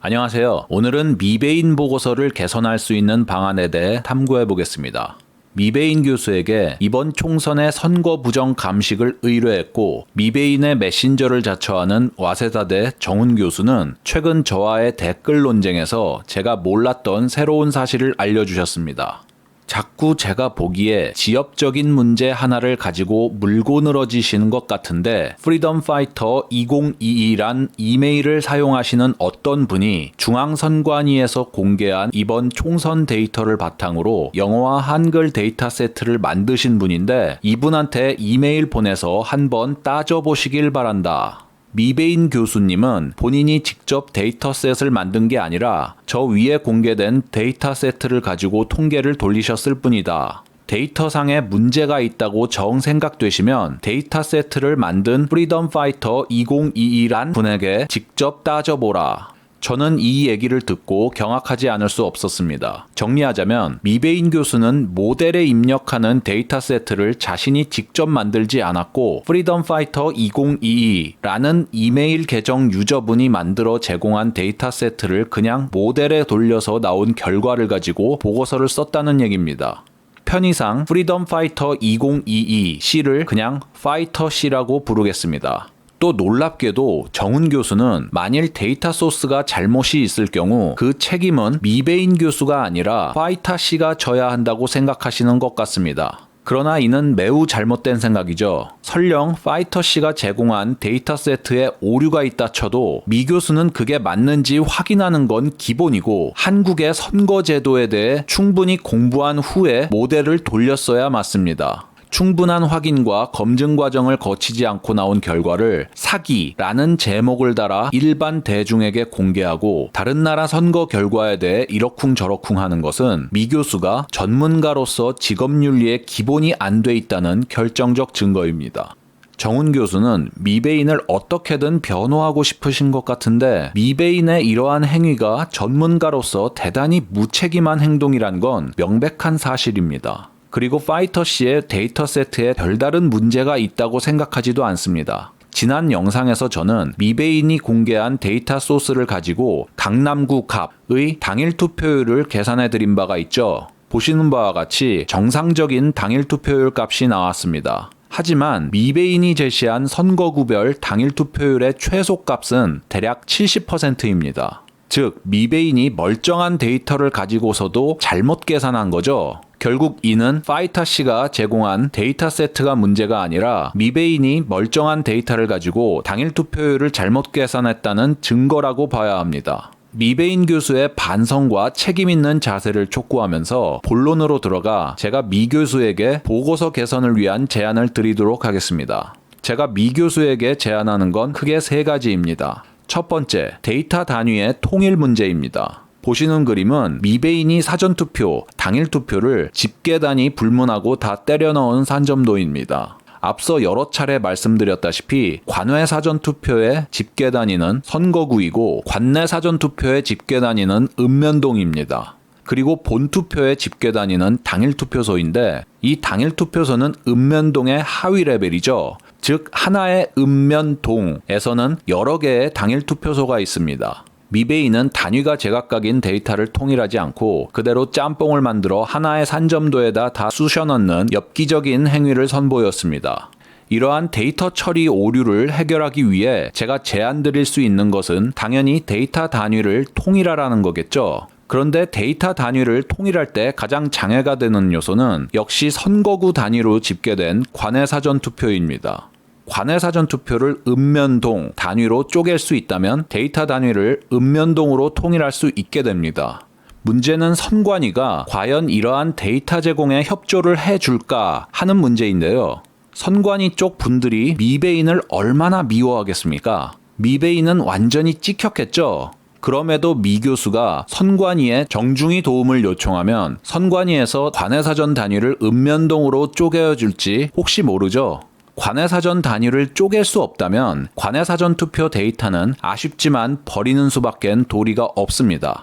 안녕하세요. 오늘은 미베인 보고서를 개선할 수 있는 방안에 대해 탐구해 보겠습니다. 미베인 교수에게 이번 총선의 선거 부정 감식을 의뢰했고 미베인의 메신저를 자처하는 와세다대 정훈 교수는 최근 저와의 댓글 논쟁에서 제가 몰랐던 새로운 사실을 알려주셨습니다. 자꾸 제가 보기에 지역적인 문제 하나를 가지고 물고 늘어지시는 것 같은데 프리덤 파이터 2022란 이메일을 사용하시는 어떤 분이 중앙선관위에서 공개한 이번 총선 데이터를 바탕으로 영어와 한글 데이터 세트를 만드신 분인데 이분한테 이메일 보내서 한번 따져보시길 바란다. 미베인 교수님은 본인이 직접 데이터셋을 만든 게 아니라 저 위에 공개된 데이터세트를 가지고 통계를 돌리셨을 뿐이다. 데이터상에 문제가 있다고 정 생각되시면 데이터세트를 만든 프리덤 파이터 2022란 분에게 직접 따져보라. 저는 이 얘기를 듣고 경악하지 않을 수 없었습니다. 정리하자면 미베인 교수는 모델에 입력하는 데이터세트를 자신이 직접 만들지 않았고 프리덤 파이터 2022라는 이메일 계정 유저분이 만들어 제공한 데이터세트를 그냥 모델에 돌려서 나온 결과를 가지고 보고서를 썼다는 얘기입니다. 편의상 프리덤 파이터 2022C를 그냥 파이터 C라고 부르겠습니다. 또 놀랍게도 정훈 교수는 만일 데이터 소스가 잘못이 있을 경우 그 책임은 미베인 교수가 아니라 파이터 C가 져야 한다고 생각하시는 것 같습니다. 그러나 이는 매우 잘못된 생각이죠. 설령 파이터 C가 제공한 데이터 세트에 오류가 있다 쳐도 미 교수는 그게 맞는지 확인하는 건 기본이고 한국의 선거제도에 대해 충분히 공부한 후에 모델을 돌렸어야 맞습니다. 충분한 확인과 검증 과정을 거치지 않고 나온 결과를 사기라는 제목을 달아 일반 대중에게 공개하고 다른 나라 선거 결과에 대해 이러쿵저러쿵 하는 것은 미 교수가 전문가로서 직업윤리에 기본이 안 돼 있다는 결정적 증거입니다. 정훈 교수는 미베인을 어떻게든 변호하고 싶으신 것 같은데 미베인의 이러한 행위가 전문가로서 대단히 무책임한 행동이란 건 명백한 사실입니다. 그리고 파이터 C의 데이터 세트에 별다른 문제가 있다고 생각하지도 않습니다. 지난 영상에서 저는 미베인이 공개한 데이터 소스를 가지고 강남구 갑의 당일 투표율을 계산해 드린 바가 있죠. 보시는 바와 같이 정상적인 당일 투표율 값이 나왔습니다. 하지만 미베인이 제시한 선거구별 당일 투표율의 최소값은 대략 70%입니다. 즉 미베인이 멀쩡한 데이터를 가지고서도 잘못 계산한 거죠. 결국 이는 파이터 C가 제공한 데이터 세트가 문제가 아니라 미베인이 멀쩡한 데이터를 가지고 당일 투표율을 잘못 계산했다는 증거라고 봐야 합니다. 미베인 교수의 반성과 책임 있는 자세를 촉구하면서 본론으로 들어가 제가 미 교수에게 보고서 개선을 위한 제안을 드리도록 하겠습니다. 제가 미 교수에게 제안하는 건 크게 세 가지입니다. 첫 번째, 데이터 단위의 통일 문제입니다. 보시는 그림은 미베인이 사전투표, 당일투표를 집계 단위 불문하고 다 때려 넣은 산점도입니다. 앞서 여러 차례 말씀드렸다시피 관외 사전투표의 집계 단위는 선거구이고 관내 사전투표의 집계 단위는 읍면동입니다. 그리고 본투표의 집계 단위는 당일투표소인데 이 당일투표소는 읍면동의 하위 레벨이죠. 즉 하나의 읍면동에서는 여러 개의 당일투표소가 있습니다. 미베인은 단위가 제각각인 데이터를 통일하지 않고 그대로 짬뽕을 만들어 하나의 산점도에다 다 쑤셔 넣는 엽기적인 행위를 선보였습니다. 이러한 데이터 처리 오류를 해결하기 위해 제가 제안드릴 수 있는 것은 당연히 데이터 단위를 통일하라는 거겠죠. 그런데 데이터 단위를 통일할 때 가장 장애가 되는 요소는 역시 선거구 단위로 집계된 관외 사전투표입니다. 관외 사전투표를 읍면동 단위로 쪼갤 수 있다면 데이터 단위를 읍면동으로 통일할 수 있게 됩니다. 문제는 선관위가 과연 이러한 데이터 제공에 협조를 해줄까 하는 문제인데요. 선관위 쪽 분들이 미베인을 얼마나 미워하겠습니까? 미베인은 완전히 찍혔겠죠? 그럼에도 미 교수가 선관위에 정중히 도움을 요청하면 선관위에서 관외사전 단위를 읍면동으로 쪼개어줄지 혹시 모르죠? 관외사전 단위를 쪼갤 수 없다면 관외사전 투표 데이터는 아쉽지만 버리는 수밖엔 도리가 없습니다.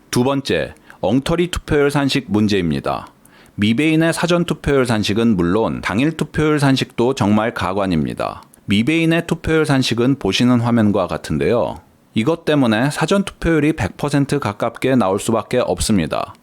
두 번째, 엉터리 투표율 산식 문제입니다. 미베인의 사전 투표율 산식은 물론 당일 투표율 산식도 정말 가관입니다. 미베인의 투표율 산식은 보시는 화면과 같은데요. 이것 때문에 사전투표율이 100% 가깝게 나올 수밖에 없습니다.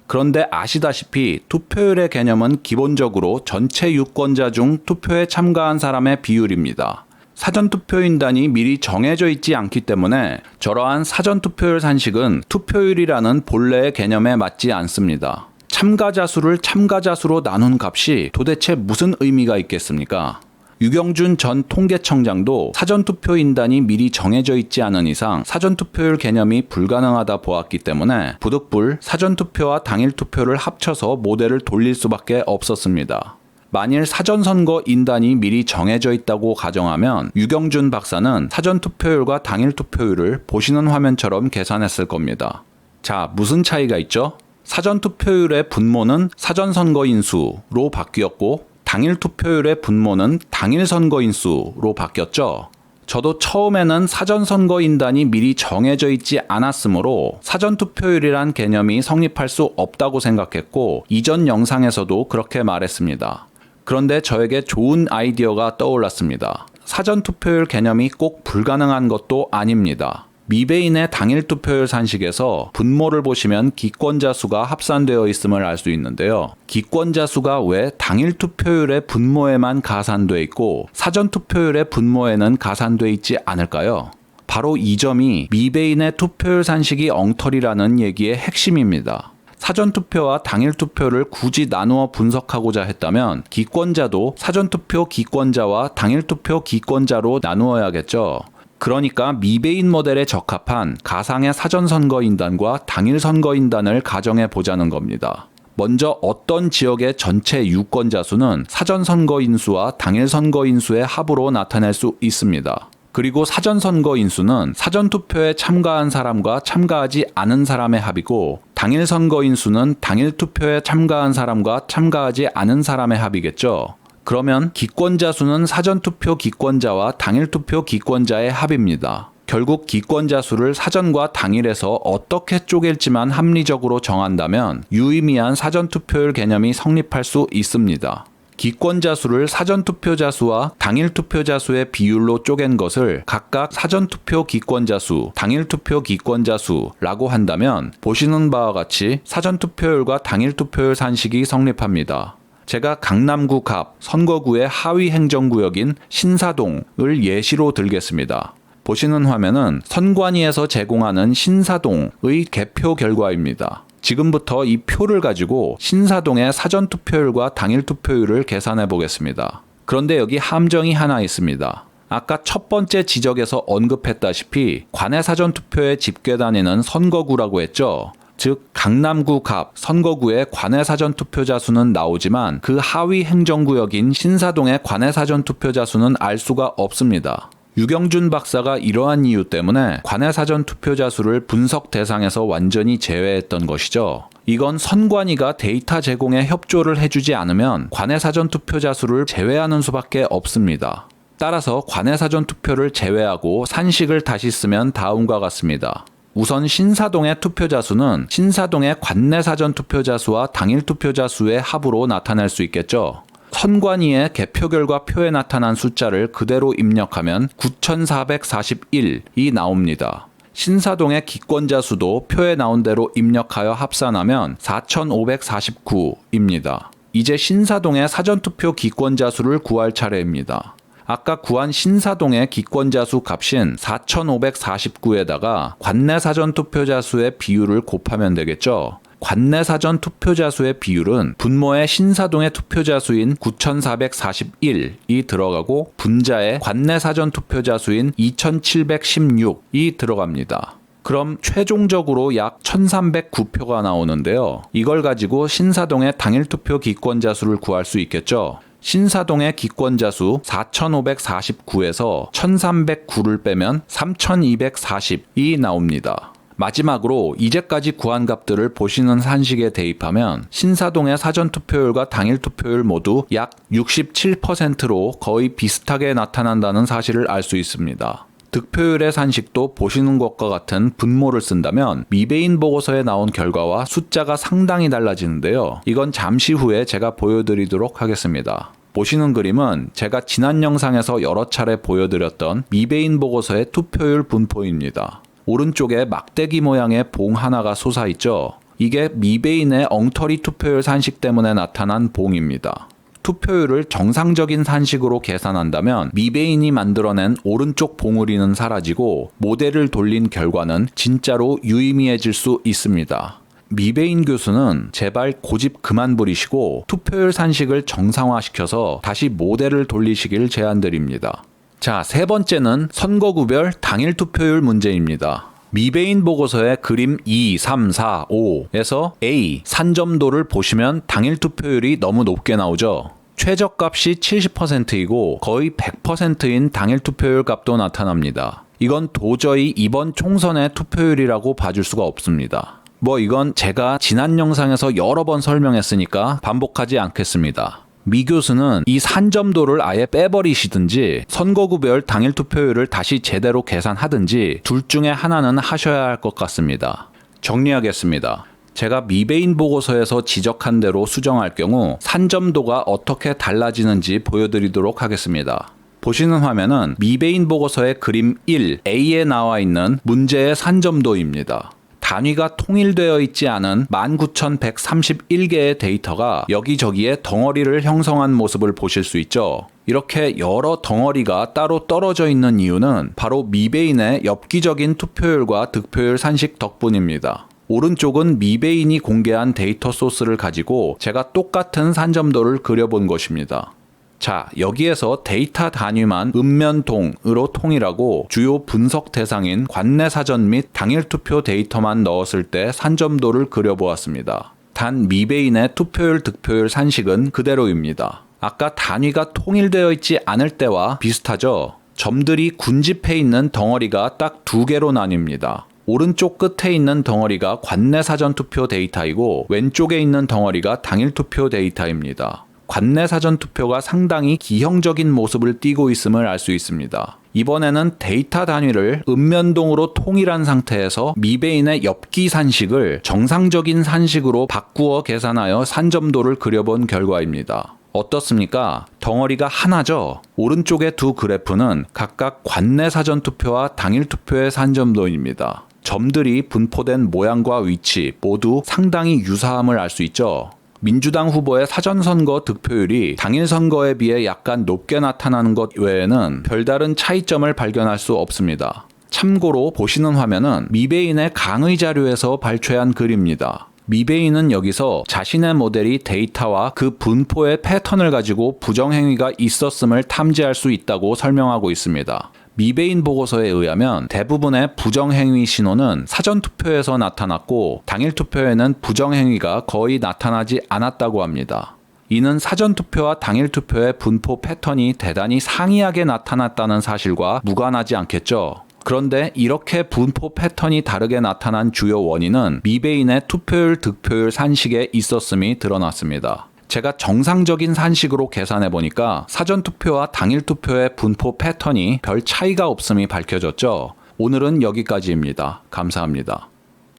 그런데 아시다시피 투표율의 개념은 기본적으로 전체 유권자 중 투표에 참가한 사람의 비율입니다. 사전투표인단이 미리 정해져 있지 않기 때문에 저러한 사전투표율 산식은 투표율이라는 본래의 개념에 맞지 않습니다. 참가자 수를 참가자 수로 나눈 값이 도대체 무슨 의미가 있겠습니까? 유경준 전 통계청장도 사전투표인단이 미리 정해져 있지 않은 이상 사전투표율 개념이 불가능하다 보았기 때문에 부득불 사전투표와 당일투표를 합쳐서 모델을 돌릴 수밖에 없었습니다. 만일 사전선거인단이 미리 정해져 있다고 가정하면 유경준 박사는 사전투표율과 당일투표율을 보시는 화면처럼 계산했을 겁니다. 자, 무슨 차이가 있죠? 사전투표율의 분모는 사전선거인수로 바뀌었고 당일 투표율의 분모는 당일 선거인수로 바뀌었죠. 저도 처음에는 사전선거인단이 미리 정해져 있지 않았으므로 사전투표율이란 개념이 성립할 수 없다고 생각했고 이전 영상에서도 그렇게 말했습니다. 그런데 저에게 좋은 아이디어가 떠올랐습니다. 사전투표율 개념이 꼭 불가능한 것도 아닙니다. 미베인의 당일 투표율 산식에서 분모를 보시면 기권자 수가 합산되어 있음을 알 수 있는데요. 기권자 수가 왜 당일 투표율의 분모에만 가산돼 있고 사전 투표율의 분모에는 가산돼 있지 않을까요? 바로 이 점이 미베인의 투표율 산식이 엉터리라는 얘기의 핵심입니다. 사전투표와 당일투표를 굳이 나누어 분석하고자 했다면 기권자도 사전투표 기권자와 당일투표 기권자로 나누어야겠죠. 그러니까 미베인 모델에 적합한 가상의 사전선거인단과 당일선거인단을 가정해 보자는 겁니다. 먼저 어떤 지역의 전체 유권자 수는 사전선거인수와 당일선거인수의 합으로 나타낼 수 있습니다. 그리고 사전선거인수는 사전투표에 참가한 사람과 참가하지 않은 사람의 합이고 당일선거인수는 당일투표에 참가한 사람과 참가하지 않은 사람의 합이겠죠. 그러면 기권자 수는 사전투표 기권자와 당일투표 기권자의 합입니다. 결국 기권자 수를 사전과 당일에서 어떻게 쪼갤지만 합리적으로 정한다면 유의미한 사전투표율 개념이 성립할 수 있습니다. 기권자 수를 사전투표자 수와 당일투표자 수의 비율로 쪼갠 것을 각각 사전투표 기권자 수, 당일투표 기권자 수라고 한다면 보시는 바와 같이 사전투표율과 당일투표율 산식이 성립합니다. 제가 강남구 갑 선거구의 하위 행정구역인 신사동을 예시로 들겠습니다. 보시는 화면은 선관위에서 제공하는 신사동의 개표 결과입니다. 지금부터 이 표를 가지고 신사동의 사전투표율과 당일투표율을 계산해 보겠습니다. 그런데 여기 함정이 하나 있습니다. 아까 첫 번째 지적에서 언급했다시피 관내 사전투표에 집계다니는 선거구라고 했죠. 즉 강남구 갑 선거구의 관내 사전투표자 수는 나오지만 그 하위 행정구역인 신사동의 관내 사전투표자 수는 알 수가 없습니다. 유경준 박사가 이러한 이유 때문에 관내 사전투표자 수를 분석 대상에서 완전히 제외했던 것이죠. 이건 선관위가 데이터 제공에 협조를 해주지 않으면 관내 사전투표자 수를 제외하는 수밖에 없습니다. 따라서 관내 사전투표를 제외하고 산식을 다시 쓰면 다음과 같습니다. 우선 신사동의 투표자 수는 신사동의 관내 사전 투표자 수와 당일 투표자 수의 합으로 나타낼 수 있겠죠. 선관위의 개표 결과 표에 나타난 숫자를 그대로 입력하면 9,441이 나옵니다. 신사동의 기권자 수도 표에 나온 대로 입력하여 합산하면 4,549입니다. 이제 신사동의 사전투표 기권자 수를 구할 차례입니다. 아까 구한 신사동의 기권자 수 값인 4,549에다가 관내 사전 투표자 수의 비율을 곱하면 되겠죠. 관내 사전 투표자 수의 비율은 분모에 신사동의 투표자 수인 9,441이 들어가고 분자에 관내 사전 투표자 수인 2,716이 들어갑니다. 그럼 최종적으로 약 1,309표가 나오는데요. 이걸 가지고 신사동의 당일투표 기권자 수를 구할 수 있겠죠. 신사동의 기권자 수 4,549에서 1,309를 빼면 3,240이 나옵니다. 마지막으로 이제까지 구한 값들을 보시는 산식에 대입하면 신사동의 사전투표율과 당일투표율 모두 약 67%로 거의 비슷하게 나타난다는 사실을 알 수 있습니다. 득표율의 산식도 보시는 것과 같은 분모를 쓴다면 미베인 보고서에 나온 결과와 숫자가 상당히 달라지는데요. 이건 잠시 후에 제가 보여드리도록 하겠습니다. 보시는 그림은 제가 지난 영상에서 여러 차례 보여드렸던 미베인 보고서의 투표율 분포입니다. 오른쪽에 막대기 모양의 봉 하나가 솟아있죠. 이게 미베인의 엉터리 투표율 산식 때문에 나타난 봉입니다. 투표율을 정상적인 산식으로 계산한다면 미베인이 만들어낸 오른쪽 봉우리는 사라지고 모델을 돌린 결과는 진짜로 유의미해질 수 있습니다. 미베인 교수는 제발 고집 그만 부리시고 투표율 산식을 정상화시켜서 다시 모델을 돌리시길 제안드립니다. 자, 세 번째는 선거구별 당일 투표율 문제입니다. 미베인 보고서의 그림 2, 3, 4, 5에서 A 산점도를 보시면 당일 투표율이 너무 높게 나오죠. 최저값이 70%이고 거의 100%인 당일 투표율 값도 나타납니다. 이건 도저히 이번 총선의 투표율이라고 봐줄 수가 없습니다. 이건 제가 지난 영상에서 여러 번 설명했으니까 반복하지 않겠습니다. 미 교수는 이 산점도를 아예 빼버리시든지 선거구별 당일 투표율을 다시 제대로 계산하든지 둘 중에 하나는 하셔야 할 것 같습니다. 정리하겠습니다. 제가 미베인 보고서에서 지적한 대로 수정할 경우 산점도가 어떻게 달라지는지 보여드리도록 하겠습니다. 보시는 화면은 미베인 보고서의 그림 1A에 나와 있는 문제의 산점도입니다. 단위가 통일되어 있지 않은 19,131개의 데이터가 여기저기에 덩어리를 형성한 모습을 보실 수 있죠. 이렇게 여러 덩어리가 따로 떨어져 있는 이유는 바로 미베인의 엽기적인 투표율과 득표율 산식 덕분입니다. 오른쪽은 미베인이 공개한 데이터 소스를 가지고 제가 똑같은 산점도를 그려본 것입니다. 자, 여기에서 데이터 단위만 읍면동으로 통일하고 주요 분석 대상인 관내 사전 및 당일 투표 데이터만 넣었을 때 산점도를 그려보았습니다. 단 미베인의 투표율, 득표율 산식은 그대로입니다. 아까 단위가 통일되어 있지 않을 때와 비슷하죠? 점들이 군집해 있는 덩어리가 딱 두 개로 나뉩니다. 오른쪽 끝에 있는 덩어리가 관내 사전 투표 데이터이고 왼쪽에 있는 덩어리가 당일 투표 데이터입니다. 관내 사전 투표가 상당히 기형적인 모습을 띠고 있음을 알 수 있습니다. 이번에는 데이터 단위를 읍면동으로 통일한 상태에서 미베인의 엽기 산식을 정상적인 산식으로 바꾸어 계산하여 산점도를 그려본 결과입니다. 어떻습니까? 덩어리가 하나죠? 오른쪽의 두 그래프는 각각 관내 사전 투표와 당일 투표의 산점도입니다. 점들이 분포된 모양과 위치 모두 상당히 유사함을 알 수 있죠. 민주당 후보의 사전선거 득표율이 당일 선거에 비해 약간 높게 나타나는 것 외에는 별다른 차이점을 발견할 수 없습니다. 참고로 보시는 화면은 미베인의 강의 자료에서 발췌한 글입니다. 미베인은 여기서 자신의 모델이 데이터와 그 분포의 패턴을 가지고 부정행위가 있었음을 탐지할 수 있다고 설명하고 있습니다. 미베인 보고서에 의하면 대부분의 부정행위 신호는 사전투표에서 나타났고 당일 투표에는 부정행위가 거의 나타나지 않았다고 합니다. 이는 사전투표와 당일 투표의 분포 패턴이 대단히 상이하게 나타났다는 사실과 무관하지 않겠죠. 그런데 이렇게 분포 패턴이 다르게 나타난 주요 원인은 미베인의 투표율, 득표율 산식에 있었음이 드러났습니다. 제가 정상적인 산식으로 계산해보니까 사전투표와 당일투표의 분포 패턴이 별 차이가 없음이 밝혀졌죠. 오늘은 여기까지입니다. 감사합니다.